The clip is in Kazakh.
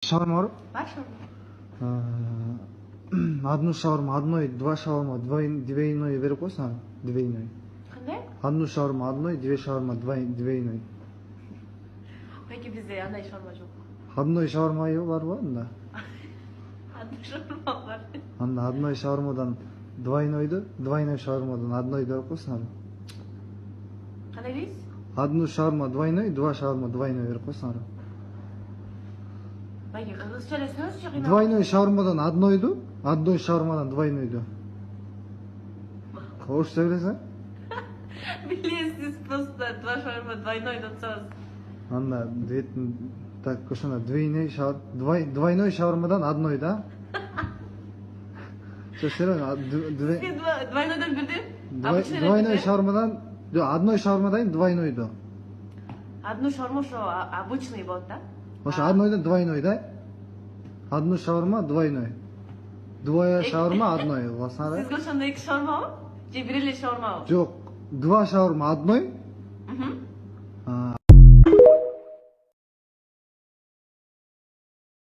Шаурма. Бар шаурма. Одну шаурма, одной, два шаурма, двойной беріп қойсаң, двойной. Қандай? Одну шаурма, одной, две шаурма, двойной. Пәке бізде андай шаурма жоқ. Одной шаурма бар ба анда? Андай шаурма бар. Анда одной шаурмадан двойной шаурмадан одной беріп қойсаң. Қандай дейсіз? Одну шаурма двойной, два шаурма двойной беріп қойсаң. Пәке қырғызша сөйлесеңізші қиналып. Двойной шаурмадан одной шаурмадан двойнойды. Орысша сөйлесең? Білесіз, просто два шаурма двойной датсаңыз. Анда дейтін так көшіне двойной шаурмадан одной да? Сізге двойнойдан бірден? Двойной шаурмадан, одной шаурмадан двойнойды. Одну шаурма шо обычный болды да? Ошо однойдан двойной да? Одну шаурма двойной. Двое шаурма одной. Сізге ошонда екі шаурма ма? Же бір эле шаурма ма? Жоқ, два шаурма одной.